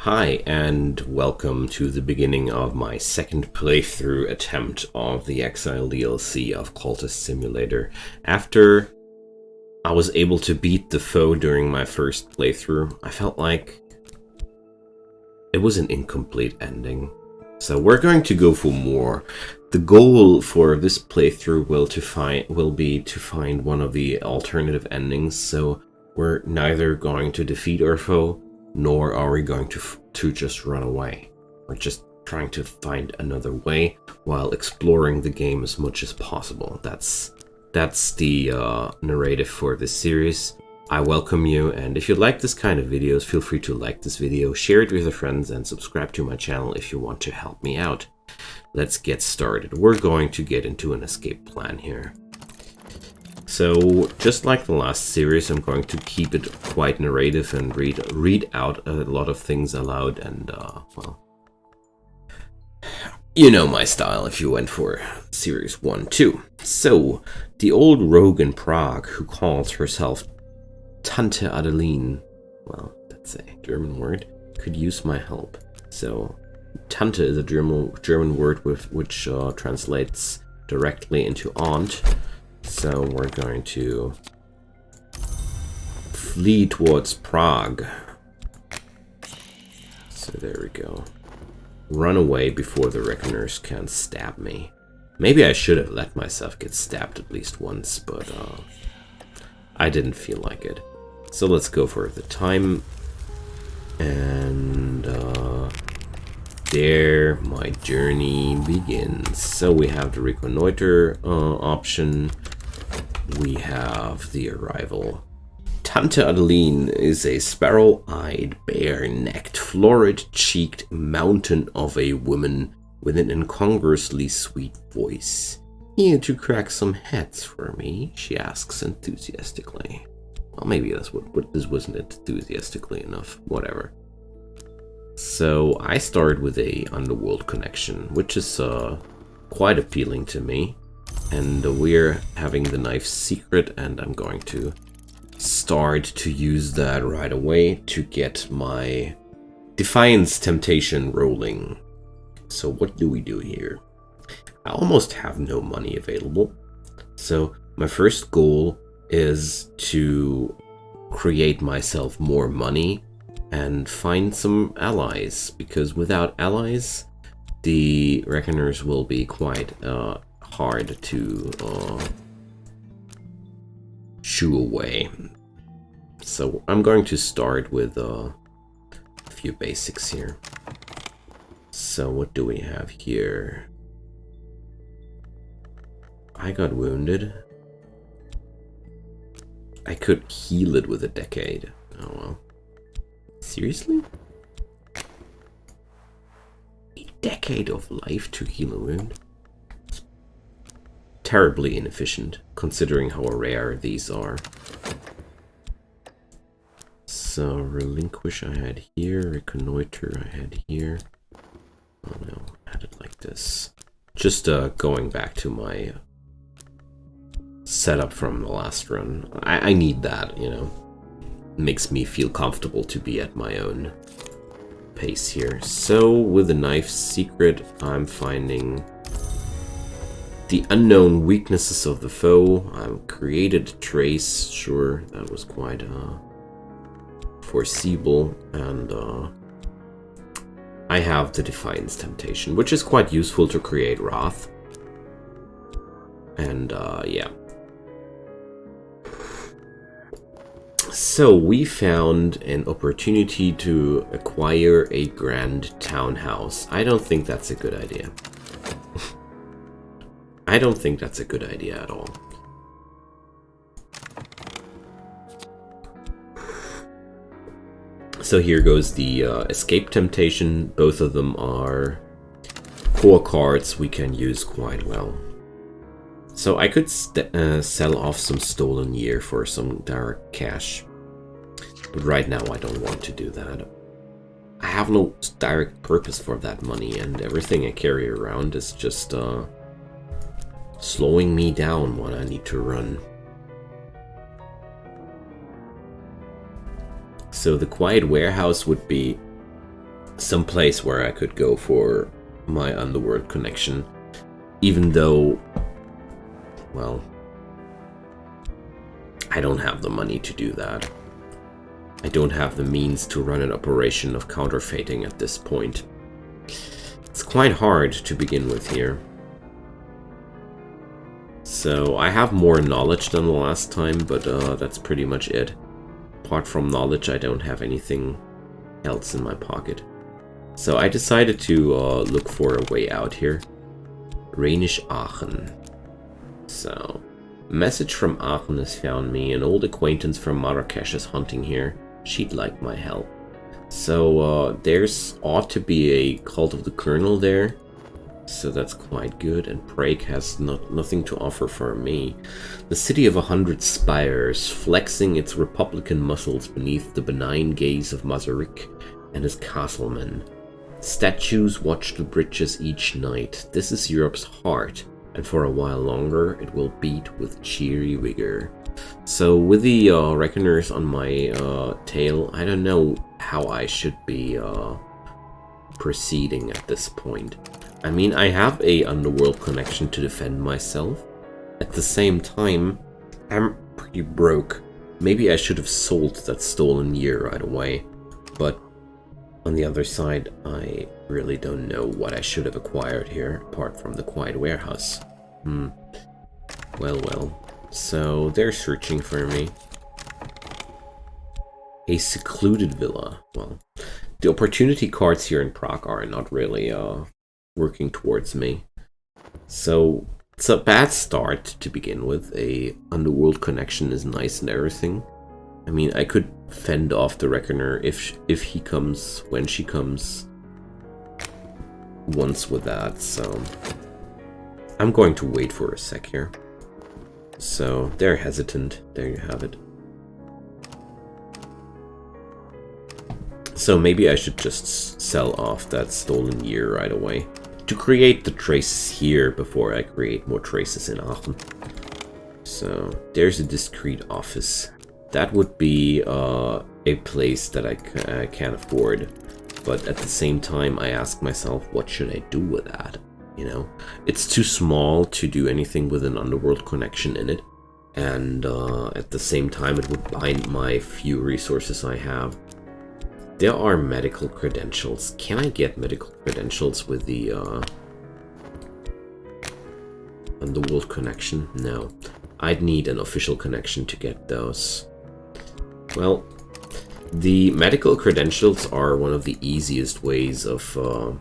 Hi, and welcome to the beginning of my second playthrough attempt of the Exile DLC of Cultist Simulator. After I was able to beat the foe during my first playthrough, I felt like it was an incomplete ending. So we're going to go for more. The goal for this playthrough will be to find one of the alternative endings, so we're neither going to defeat our foe, nor are we going to just run away. We're just trying to find another way while exploring the game as much as possible. That's the narrative for this series. I welcome you, and if you like this kind of videos, feel free to like this video, share it with your friends, and subscribe to my channel if you want to help me out. Let's get started. We're going to get into an escape plan here. So, just like the last series, I'm going to keep it quite narrative and read out a lot of things aloud, and, well, you know my style if you went for series 1, 2. So, the old rogue in Prague who calls herself Tante Adeline, well, that's a German word, could use my help. So, Tante is a German word which translates directly into aunt. So we're going to flee towards Prague. So there we go. Run away before the Reckoners can stab me. Maybe I should have let myself get stabbed at least once, but I didn't feel like it. So let's go for the time. And there my journey begins. So we have the reconnoiter option. We have the arrival. Tante Adeline is a sparrow-eyed, bare-necked, florid-cheeked mountain of a woman with an incongruously sweet voice. "Here to crack some heads for me?" she asks enthusiastically. Well, maybe that's what this wasn't enthusiastically enough. Whatever. So I started with a underworld connection, which is quite appealing to me. And we're having the knife secret, and I'm going to start to use that right away to get my Defiance Temptation rolling. So what do we do here? I almost have no money available. So my first goal is to create myself more money and find some allies, because without allies, the Reckoners will be quite hard to shoo away. So I'm going to start with a few basics here. So what do we have here? I got wounded. I could heal it with a decade. Oh well. Seriously? A decade of life to heal a wound? Terribly inefficient, considering how rare these are. So, relinquish I had here, reconnoiter I had here. Oh no, I had it like this. Just going back to my setup from the last run. I need that, you know. It makes me feel comfortable to be at my own pace here. So, with the knife secret, I'm finding the unknown weaknesses of the foe. I've created a trace, sure, that was quite foreseeable, and I have the Defiance Temptation, which is quite useful to create Wrath. And yeah. So we found an opportunity to acquire a grand townhouse. I don't think that's a good idea. I don't think that's a good idea at all. So here goes the Escape Temptation. Both of them are core cards we can use quite well. So I could sell off some stolen gear for some direct cash. But right now I don't want to do that. I have no direct purpose for that money, and everything I carry around is just slowing me down when I need to run. So the quiet warehouse would be some place where I could go for my underworld connection, even though, well, I don't have the money to do that. I don't have the means to run an operation of counterfeiting at this point. It's quite hard to begin with here. So I have more knowledge than the last time, but that's pretty much it. Apart from knowledge, I don't have anything else in my pocket. So I decided to look for a way out here. Rhenish Aachen. So, message from Aachen has found me. An old acquaintance from Marrakesh is hunting here. She'd like my help. So there's ought to be a cult of the Colonel there. So that's quite good. And Prague has nothing to offer for me. The city of 100 spires, flexing its republican muscles beneath the benign gaze of Masaryk and his castlemen. Statues watch the bridges each night. This is Europe's heart, and for a while longer it will beat with cheery vigor. So with the reckoners on my tail, I don't know how I should be proceeding at this point. I mean, I have a underworld connection to defend myself. At the same time, I'm pretty broke. Maybe I should have sold that stolen year right away, but on the other side, I really don't know what I should have acquired here, apart from the quiet warehouse. Well. So, they're searching for me. A secluded villa. Well, the opportunity cards here in Prague are not really working towards me. So, it's a bad start to begin with. A underworld connection is nice and everything. I mean, I could fend off the Reckoner if he comes, when she comes, once with that, so I'm going to wait for a sec here. So, they're hesitant. There you have it. So maybe I should just sell off that stolen year right away to create the traces here before I create more traces in Aachen. So, there's a discreet office. That would be a place that I can't afford, but at the same time I ask myself, what should I do with that? You know, it's too small to do anything with an underworld connection in it, and at the same time it would bind my few resources I have. There are medical credentials. Can I get medical credentials with the underworld connection? No. I'd need an official connection to get those. Well, the medical credentials are one of the easiest ways of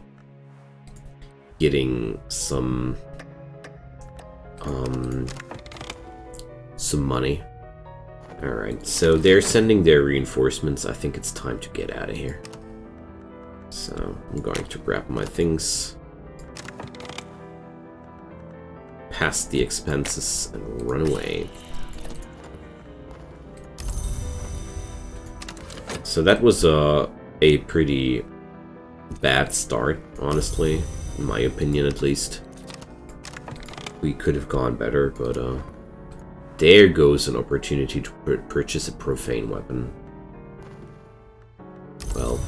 getting some money. Alright, so they're sending their reinforcements. I think it's time to get out of here. So, I'm going to grab my things, pass the expenses, and run away. So that was a pretty bad start, honestly, in my opinion at least. We could have gone better, but there goes an opportunity to purchase a profane weapon. Well,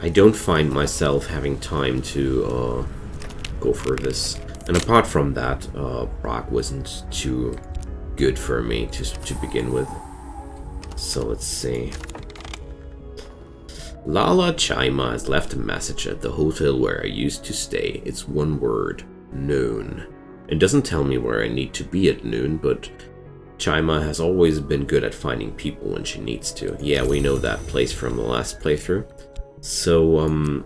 I don't find myself having time to go for this. And apart from that, Prague wasn't too good for me to begin with. So let's see. Lala Chaima has left a message at the hotel where I used to stay. It's one word, noon. It doesn't tell me where I need to be at noon, but Chaima has always been good at finding people when she needs to. Yeah, we know that place from the last playthrough. So,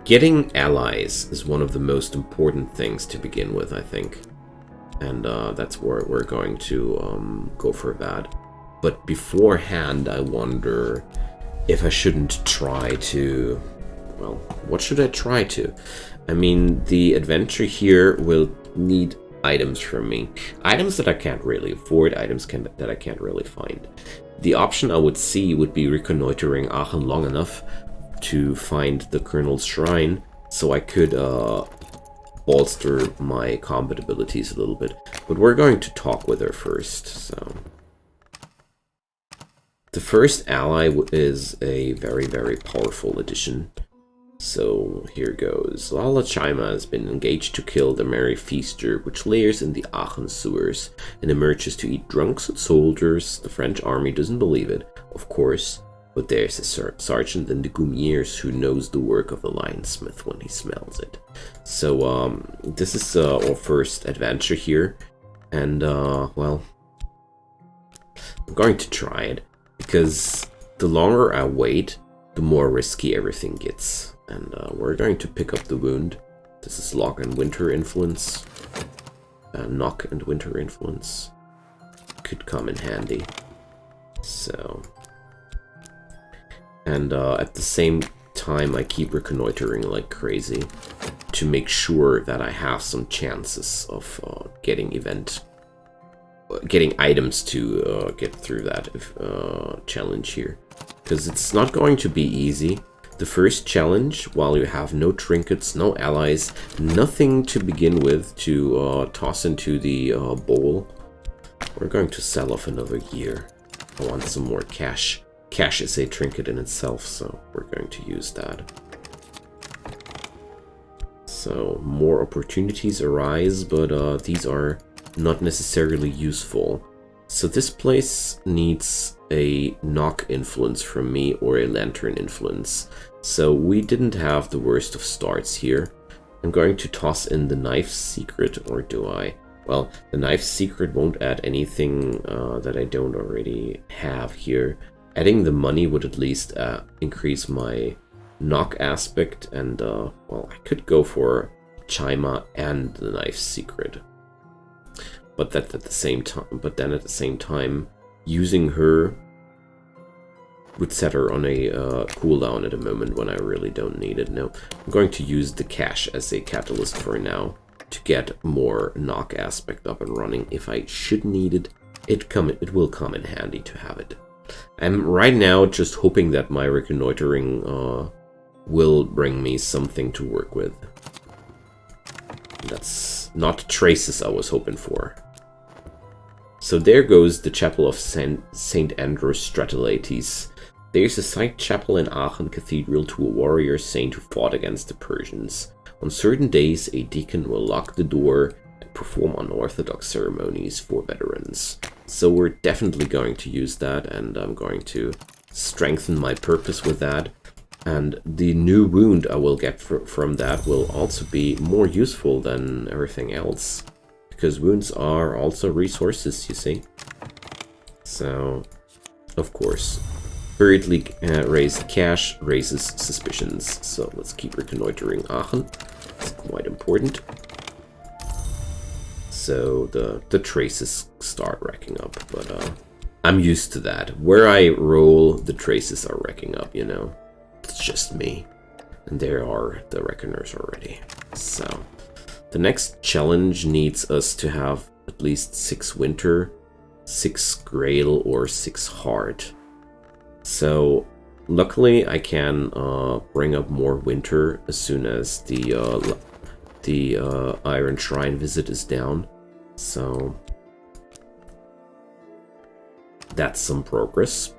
getting allies is one of the most important things to begin with, I think. And that's where we're going to go for that. But beforehand, I wonder if I shouldn't try to... Well, what should I try to? I mean, the adventure here will need items from me. Items that I can't really afford, items that I can't really find. The option I would see would be reconnoitering Aachen long enough to find the Colonel's Shrine, so I could bolster my combat abilities a little bit. But we're going to talk with her first, so... first ally is a very, very powerful addition. So here goes. Lala Chima has been engaged to kill the merry feaster, which lairs in the Aachen sewers and emerges to eat drunks and soldiers. The French army doesn't believe it, of course, but there's a sergeant in the Goumiers who knows the work of a lionsmith when he smells it. So this is our first adventure here, and well, I'm going to try it, because the longer I wait, the more risky everything gets. And we're going to pick up the wound. This is Lock and Winter Influence. Knock and Winter Influence. Could come in handy. So. And at the same time, I keep reconnoitering like crazy to make sure that I have some chances of getting items to get through that challenge here. Because it's not going to be easy. The first challenge, while you have no trinkets, no allies, nothing to begin with to toss into the bowl, we're going to sell off another gear. I want some more cash. Cash is a trinket in itself, so we're going to use that. So more opportunities arise, but these are not necessarily useful. So this place needs a knock influence from me or a lantern influence. So we didn't have the worst of starts here. I'm going to toss in the knife secret, or do I? Well, the knife secret won't add anything that I don't already have here. Adding the money would at least increase my knock aspect, and well, I could go for Chima and the knife secret. But that at the same time, at the same time, using her would set her on a cooldown at a moment when I really don't need it. No, I'm going to use the cash as a catalyst for now to get more knock aspect up and running. If I should need it, it will come in handy to have it. I'm right now just hoping that my reconnoitering will bring me something to work with. That's not traces I was hoping for. So there goes the Chapel of Saint Andrews Stratoletes. There's a side chapel in Aachen Cathedral to a warrior saint who fought against the Persians. On certain days, a deacon will lock the door and perform unorthodox ceremonies for veterans. So we're definitely going to use that, and I'm going to strengthen my purpose with that. And the new wound I will get from that will also be more useful than everything else. Because wounds are also resources, you see. So, of course, hurriedly raised cash raises suspicions. So let's keep reconnoitering Aachen. It's quite important. So the traces start racking up, but I'm used to that. Where I roll, the traces are racking up, you know. It's just me. And there are the reckoners already. So the next challenge needs us to have at least 6 winter, 6 grail, or 6 heart. So luckily I can bring up more winter as soon as the Iron Shrine visit is down. So that's some progress.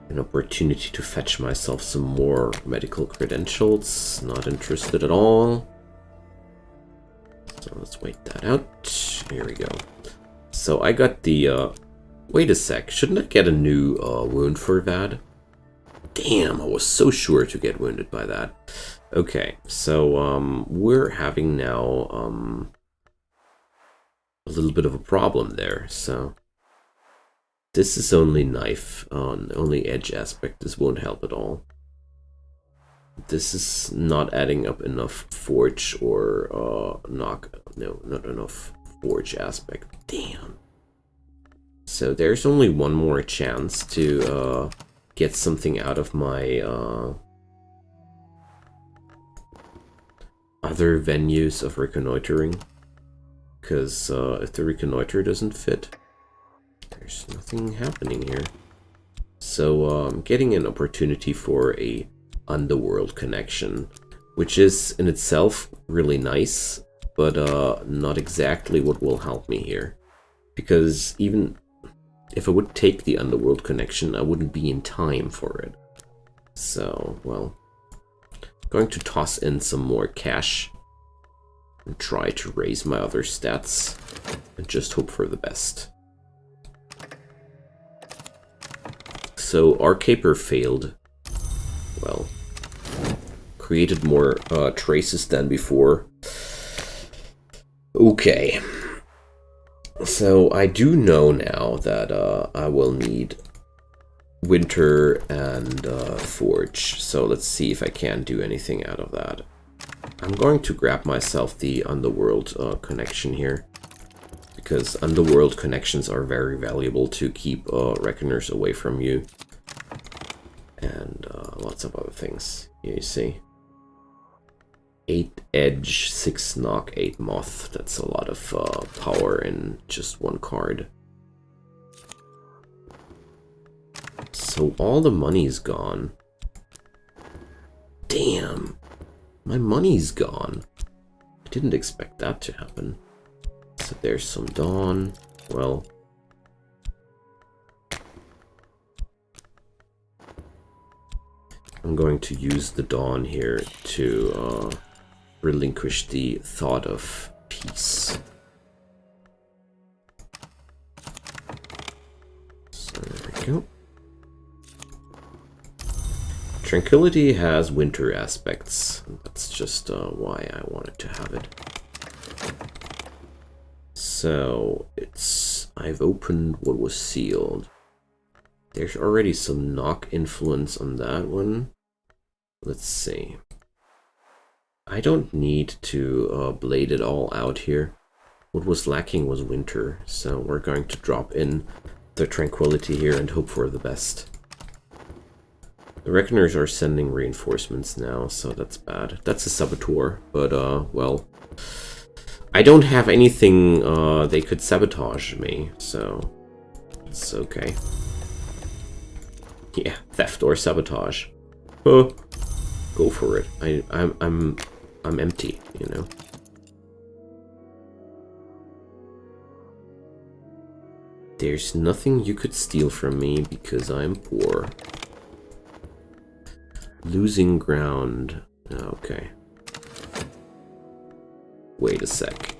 An opportunity to fetch myself some more medical credentials. Not interested at all. So let's wait that out. Here we go. So I got the... wait a sec. Shouldn't I get a new wound for that? Damn, I was so sure to get wounded by that. Okay, so we're having now a little bit of a problem there. So this is only knife, only edge aspect. This won't help at all. This is not adding up enough forge or knock. No, not enough forge aspect. Damn. So there's only one more chance to get something out of my other venues of reconnoitering. Because if the reconnoiter doesn't fit, there's nothing happening here. So I'm getting an opportunity for a underworld connection, which is in itself really nice, but not exactly what will help me here. Because even If I would take the underworld connection, I wouldn't be in time for it. So, well, going to toss in some more cash and try to raise my other stats and just hope for the best. So our caper failed. Well, created more traces than before. Okay. So I do know now that I will need winter and forge. So let's see if I can do anything out of that. I'm going to grab myself the underworld connection here, because underworld connections are very valuable to keep reckoners away from you, and lots of other things. Here you see 8 edge, 6 knock, 8 moth. That's a lot of power in just one card. So all the money's gone. Damn, my money's gone. I didn't expect that to happen. So there's some dawn. Well, I'm going to use the dawn here to relinquish the thought of peace. So there we go. Tranquility has winter aspects. That's just why I wanted to have it. So I've opened what was sealed. There's already some knock influence on that one. Let's see. I don't need to blade it all out here. What was lacking was winter, so we're going to drop in the tranquility here and hope for the best. The Reckoners are sending reinforcements now, so that's bad. That's a saboteur, but well, I don't have anything they could sabotage me, so it's okay. Yeah, theft or sabotage. Go for it. I'm empty, you know. There's nothing you could steal from me because I'm poor. Losing ground. Okay. Wait a sec.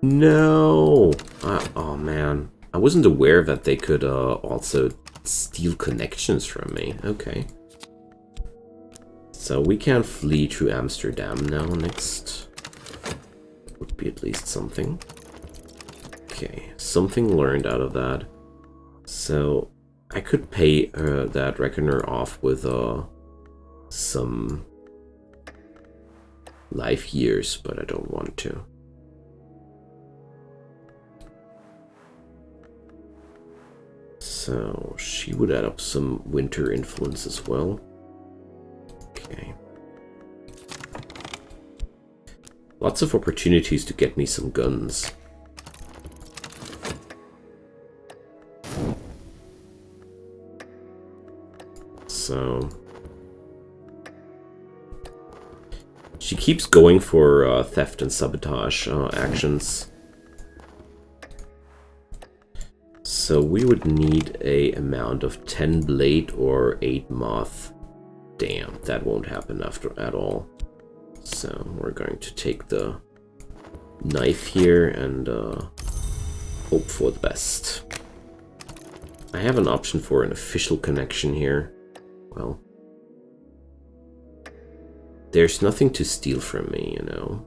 No! Oh man. I wasn't aware that they could also steal connections from me. Okay. So we can flee to Amsterdam now next. Would be at least something. Okay, something learned out of that. So I could pay that Reckoner off with some life years, but I don't want to. So she would add up some winter influence as well. Okay. Lots of opportunities to get me some guns. So she keeps going for theft and sabotage actions. So we would need a amount of 10 blade or 8 moth. Damn, that won't happen at all. So we're going to take the knife here and hope for the best. I have an option for an official connection here. Well, there's nothing to steal from me, you know.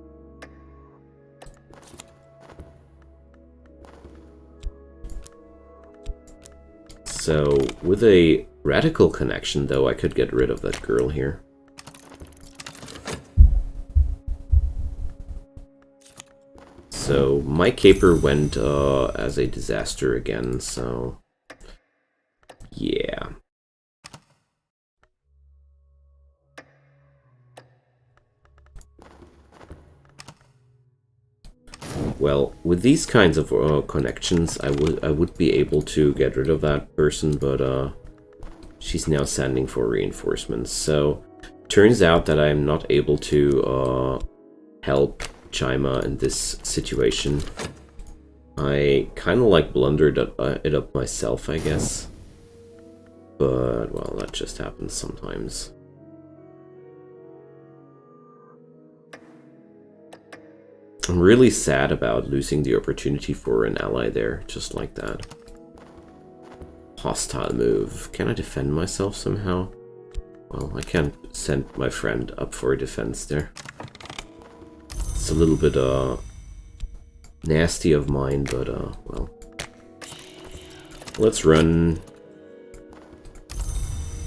So with a radical connection, though, I could get rid of that girl here. So my caper went as a disaster again, so yeah. Well, with these kinds of connections, I would be able to get rid of that person, but she's now sending for reinforcements. So turns out that I'm not able to help Chima in this situation. I kind of like blundered it up myself, I guess. But, well, that just happens sometimes. I'm really sad about losing the opportunity for an ally there, just like that. Hostile move. Can I defend myself somehow? Well, I can't send my friend up for a defense there. It's a little bit, nasty of mine, but, well. Let's run.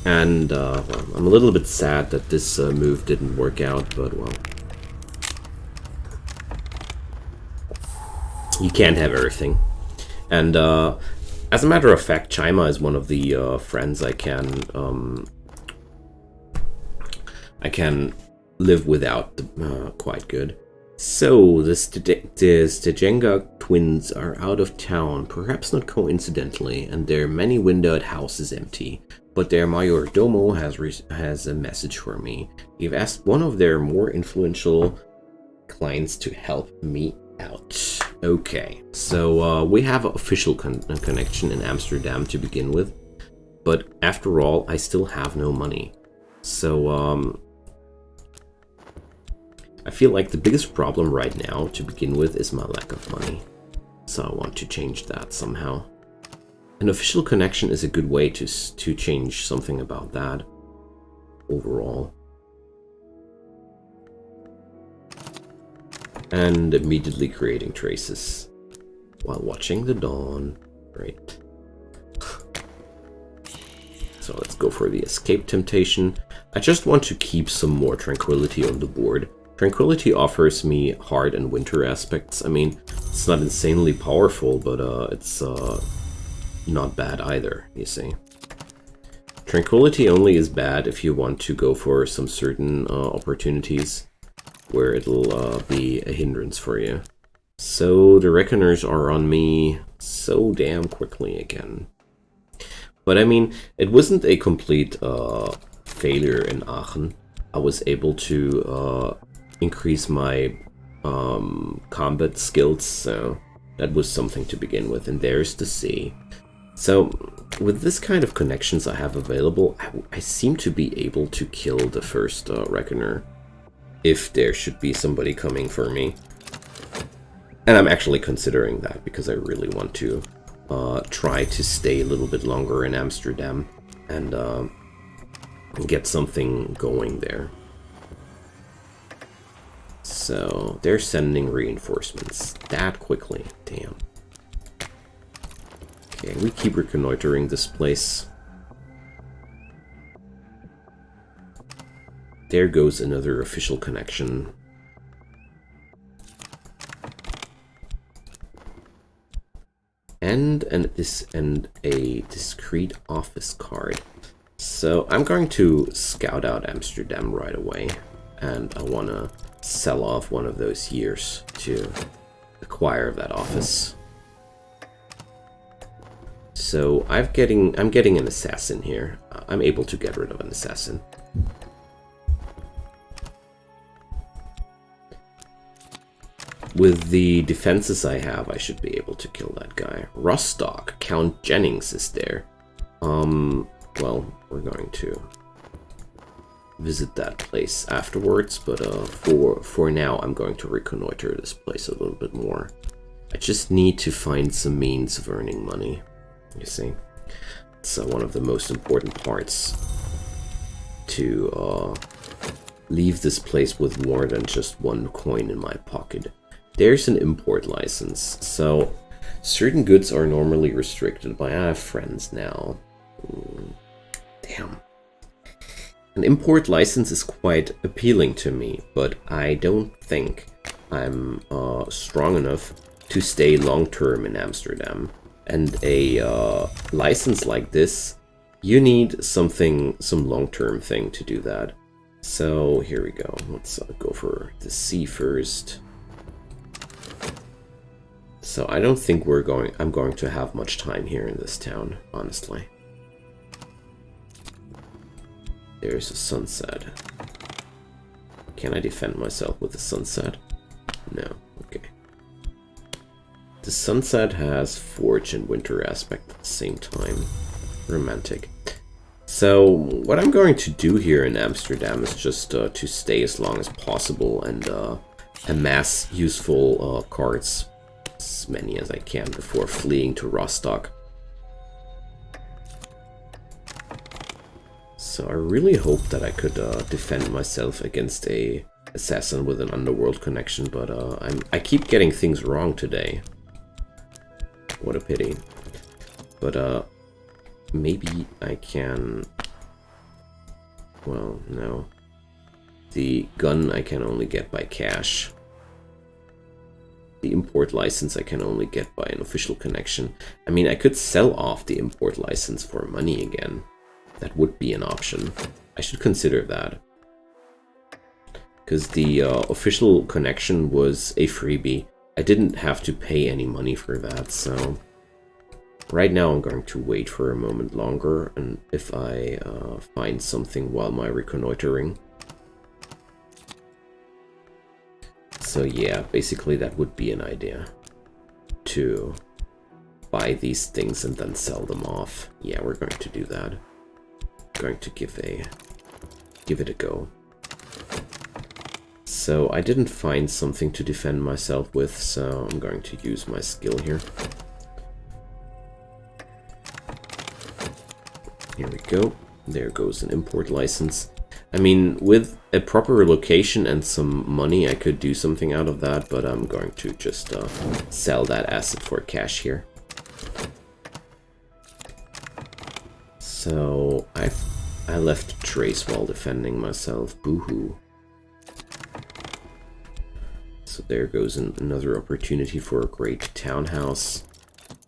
And, well, I'm a little bit sad that this move didn't work out, but, well. You can't have everything. And, as a matter of fact, Chima is one of the friends I can live without quite good. So, the Stejenga twins are out of town, perhaps not coincidentally, and their many windowed house is empty. But their mayordomo has a message for me. They've asked one of their more influential clients to help me out. Okay, so we have an official connection in Amsterdam to begin with, but after all, I still have no money. So I feel like the biggest problem right now to begin with is my lack of money. So I want to change that somehow. An official connection is a good way to change something about that overall. And immediately creating traces while watching the dawn. Great. So let's go for the escape temptation. I just want to keep some more tranquility on the board. Tranquility offers me hard and winter aspects. I mean, it's not insanely powerful, but it's not bad either, you see. Tranquility only is bad if you want to go for some certain opportunities where it'll be a hindrance for you. So the Reckoners are on me so damn quickly again. But I mean, it wasn't a complete failure in Aachen. I was able to increase my combat skills, so that was something to begin with. And there's the sea. So with this kind of connections I have available, I seem to be able to kill the first Reckoner if there should be somebody coming for me. And I'm actually considering that because I really want to try to stay a little bit longer in Amsterdam and get something going there. So they're sending reinforcements that quickly. Damn. Okay, we keep reconnoitering this place. There goes another official connection. And a discreet office card. So I'm going to scout out Amsterdam right away, and I want to sell off one of those years to acquire that office. So I'm getting an assassin here. I'm able to get rid of an assassin. With the defenses I have, I should be able to kill that guy. Rostock, Count Jennings is there. Well, we're going to visit that place afterwards, but for now, I'm going to reconnoiter this place a little bit more. I just need to find some means of earning money, you see. It's one of the most important parts to leave this place with more than just one coin in my pocket. There's an import license, so certain goods are normally restricted, but I have friends now. Damn. An import license is quite appealing to me, but I don't think I'm strong enough to stay long-term in Amsterdam. And a license like this, you need some long-term thing to do that. So here we go. Let's go for the sea first. So I don't think I'm going to have much time here in this town, honestly. There's a sunset. Can I defend myself with a sunset? No. Okay. The sunset has forge and winter aspect at the same time. Romantic. So what I'm going to do here in Amsterdam is just to stay as long as possible and amass useful cards, as many as I can, before fleeing to Rostock. So I really hope that I could defend myself against a assassin with an underworld connection, but I keep getting things wrong today. What a pity. But maybe I can... Well, no. The gun I can only get by cash. The import license I can only get by an official connection. I mean, I could sell off the import license for money again. That would be an option. I should consider that. Because the official connection was a freebie. I didn't have to pay any money for that, so... Right now I'm going to wait for a moment longer, and if I find something while my reconnoitering. So yeah, basically that would be an idea. To buy these things and then sell them off. Yeah, we're going to do that. Going to give it a go. So I didn't find something to defend myself with, so I'm going to use my skill here. Here we go. There goes an import license. I mean, with a proper location and some money, I could do something out of that, but I'm going to just sell that asset for cash here. So I left a trace while defending myself. Boo-hoo. So there goes another opportunity for a great townhouse.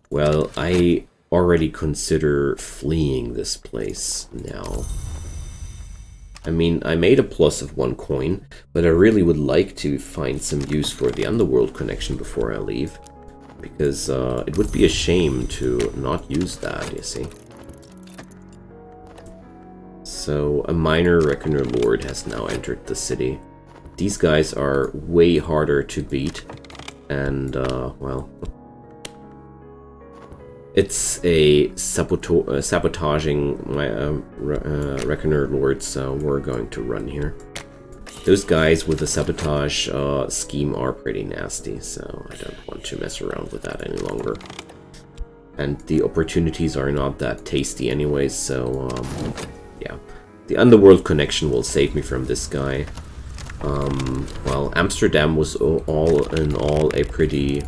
Well, I already consider fleeing this place now. I mean, I made a plus of 1 coin, but I really would like to find some use for the underworld connection before I leave. Because it would be a shame to not use that, you see. So a minor reckoner lord has now entered the city. These guys are way harder to beat, and well, it's a sabotaging reckoner lord, so we're going to run here. Those guys with the sabotage scheme are pretty nasty, so I don't want to mess around with that any longer. And the opportunities are not that tasty anyways, so yeah. The underworld connection will save me from this guy. Well, Amsterdam was all in all a pretty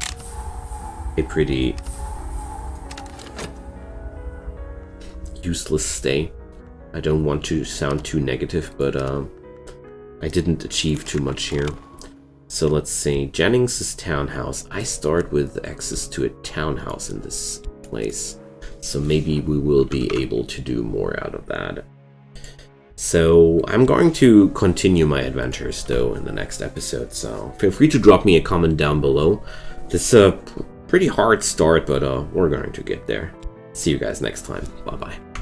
useless stay. I don't want to sound too negative, but I didn't achieve too much here. So let's see, Jennings' townhouse. I start with access to a townhouse in this place, so maybe we will be able to do more out of that. So I'm going to continue my adventures though in the next episode, so feel free to drop me a comment down below. This is a pretty hard start, but we're going to get there. See you guys next time. Bye bye.